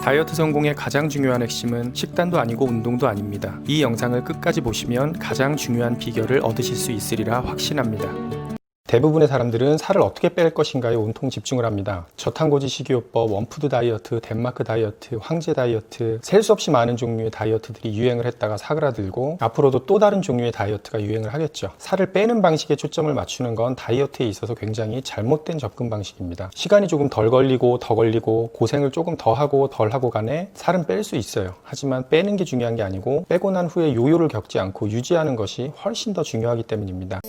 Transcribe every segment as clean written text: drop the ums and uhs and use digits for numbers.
다이어트 성공의 가장 중요한 핵심은 식단도 아니고 운동도 아닙니다. 이 영상을 끝까지 보시면 가장 중요한 비결을 얻으실 수 있으리라 확신합니다. 대부분의 사람들은 살을 어떻게 뺄 것인가에 온통 집중을 합니다. 저탄고지 식이요법, 원푸드 다이어트, 덴마크 다이어트, 황제 다이어트, 셀 수 없이 많은 종류의 다이어트들이 유행을 했다가 사그라들고 앞으로도 또 다른 종류의 다이어트가 유행을 하겠죠. 살을 빼는 방식에 초점을 맞추는 건 다이어트에 있어서 굉장히 잘못된 접근 방식입니다. 시간이 조금 덜 걸리고 더 걸리고 고생을 조금 더 하고 덜 하고 간에 살은 뺄 수 있어요. 하지만 빼는 게 중요한 게 아니고 빼고 난 후에 요요를 겪지 않고 유지하는 것이 훨씬 더 중요하기 때문입니다.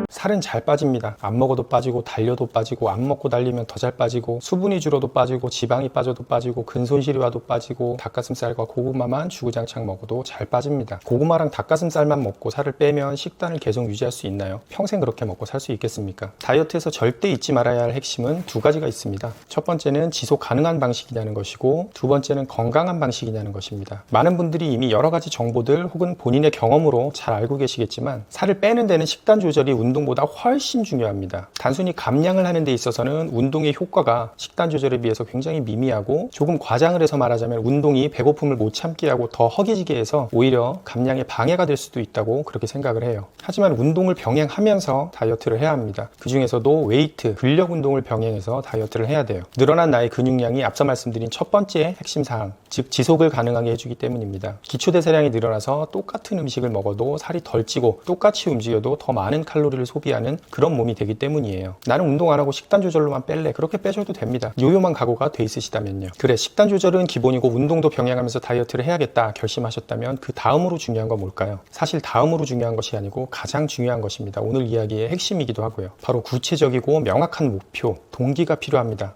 살은 잘 빠집니다. 안 먹어도 빠지고 달려도 빠지고 안 먹고 달리면 더 잘 빠지고 수분이 줄어도 빠지고 지방이 빠져도 빠지고 근손실이 와도 빠지고 닭가슴살과 고구마만 주구장창 먹어도 잘 빠집니다. 고구마랑 닭가슴살만 먹고 살을 빼면 식단을 계속 유지할 수 있나요? 평생 그렇게 먹고 살 수 있겠습니까? 다이어트에서 절대 잊지 말아야 할 핵심은 두 가지가 있습니다. 첫 번째는 지속 가능한 방식이냐는 것이고 두 번째는 건강한 방식이냐는 것입니다. 많은 분들이 이미 여러 가지 정보들 혹은 본인의 경험으로 잘 알고 계시겠지만 살을 빼는 데는 식단 조절이 운동보다 훨씬 중요합니다. 단순히 감량을 하는 데 있어서는 운동의 효과가 식단 조절에 비해서 굉장히 미미하고 조금 과장을 해서 말하자면 운동이 배고픔을 못 참게 하고 더 허기지게 해서 오히려 감량에 방해가 될 수도 있다고 그렇게 생각을 해요. 하지만 운동을 병행하면서 다이어트를 해야 합니다. 그 중에서도 웨이트, 근력 운동을 병행해서 다이어트를 해야 돼요. 늘어난 나의 근육량이 앞서 말씀드린 첫 번째 핵심 사항, 즉 지속을 가능하게 해주기 때문입니다. 기초대사량이 늘어나서 똑같은 음식을 먹어도 살이 덜 찌고 똑같이 움직여도 더 많은 칼로리를 소비하는 그런 몸이 되기 때문이에요. 나는 운동 안 하고 식단 조절로만 뺄래. 그렇게 빼셔도 됩니다. 요요만 각오가 돼 있으시다면요. 그래, 식단 조절은 기본이고 운동도 병행하면서 다이어트를 해야겠다 결심하셨다면 그 다음으로 중요한 건 뭘까요? 사실 다음으로 중요한 것이 아니고 가장 중요한 것입니다. 오늘 이야기의 핵심이기도 하고요. 바로 구체적이고 명확한 목표, 동기가 필요합니다.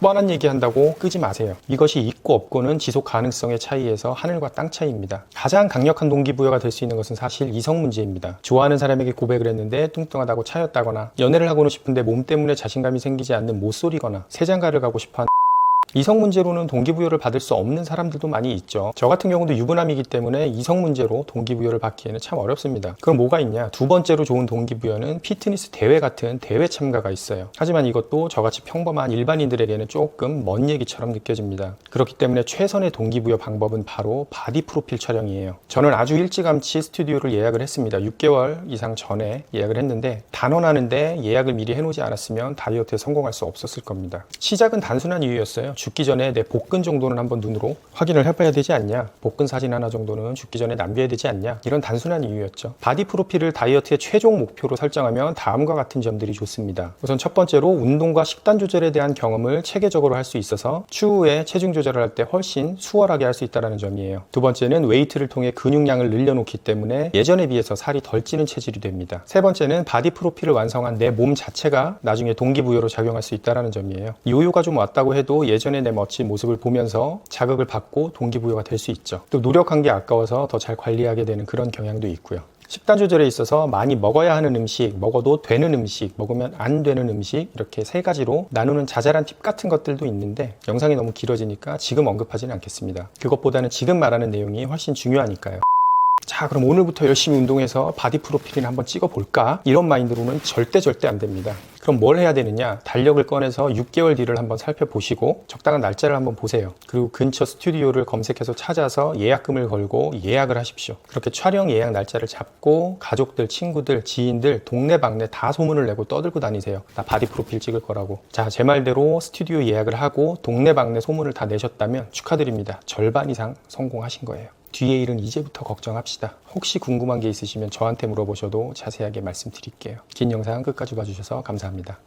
뻔한 얘기한다고 끄지 마세요. 이것이 있고 없고는 지속 가능성의 차이에서 하늘과 땅 차이입니다. 가장 강력한 동기부여가 될 수 있는 것은 사실 이성 문제입니다. 좋아하는 사람에게 고백을 했는데 뚱뚱하다고 차였다거나 연애를 하고는 싶은데 몸 때문에 자신감이 생기지 않는 모쏠이거나 세장가를 가고 싶어 하는 이성 문제로는 동기부여를 받을 수 없는 사람들도 많이 있죠. 저 같은 경우도 유부남이기 때문에 이성 문제로 동기부여를 받기에는 참 어렵습니다. 그럼 뭐가 있냐? 두 번째로 좋은 동기부여는 피트니스 대회 같은 대회 참가가 있어요. 하지만 이것도 저같이 평범한 일반인들에게는 조금 먼 얘기처럼 느껴집니다. 그렇기 때문에 최선의 동기부여 방법은 바로 바디 프로필 촬영이에요. 저는 아주 일찌감치 스튜디오를 예약을 했습니다. 6개월 이상 전에 예약을 했는데 단언하는데 예약을 미리 해놓지 않았으면 다이어트에 성공할 수 없었을 겁니다. 시작은 단순한 이유였어요. 죽기 전에 내 복근 정도는 한번 눈으로 확인을 해봐야 되지 않냐, 복근 사진 하나 정도는 죽기 전에 남겨야 되지 않냐, 이런 단순한 이유였죠. 바디 프로필을 다이어트의 최종 목표로 설정하면 다음과 같은 점들이 좋습니다. 우선 첫 번째로 운동과 식단 조절에 대한 경험을 체계적으로 할 수 있어서 추후에 체중 조절을 할 때 훨씬 수월하게 할 수 있다는 점이에요. 두 번째는 웨이트를 통해 근육량을 늘려놓기 때문에 예전에 비해서 살이 덜 찌는 체질이 됩니다. 세 번째는 바디 프로필을 완성한 내 몸 자체가 나중에 동기부여로 작용할 수 있다는 점이에요. 요요가 좀 왔다고 해도 예전에 내 멋진 모습을 보면서 자극을 받고 동기부여가 될 수 있죠. 또 노력한 게 아까워서 더 잘 관리하게 되는 그런 경향도 있고요. 식단 조절에 있어서 많이 먹어야 하는 음식, 먹어도 되는 음식, 먹으면 안 되는 음식, 이렇게 세 가지로 나누는 자잘한 팁 같은 것들도 있는데 영상이 너무 길어지니까 지금 언급하지는 않겠습니다. 그것보다는 지금 말하는 내용이 훨씬 중요하니까요. 자, 그럼 오늘부터 열심히 운동해서 바디 프로필이나 한번 찍어볼까? 이런 마인드로는 절대 안 됩니다. 그럼 뭘 해야 되느냐? 달력을 꺼내서 6개월 뒤를 한번 살펴보시고 적당한 날짜를 한번 보세요. 그리고 근처 스튜디오를 검색해서 찾아서 예약금을 걸고 예약을 하십시오. 그렇게 촬영 예약 날짜를 잡고 가족들, 친구들, 지인들, 동네방네 다 소문을 내고 떠들고 다니세요. 나 바디 프로필 찍을 거라고. 자, 제 말대로 스튜디오 예약을 하고 동네방네 소문을 다 내셨다면 축하드립니다. 절반 이상 성공하신 거예요. 뒤에 일은 이제부터 걱정합시다. 혹시 궁금한 게 있으시면 저한테 물어보셔도 자세하게 말씀드릴게요. 긴 영상 끝까지 봐주셔서 감사합니다.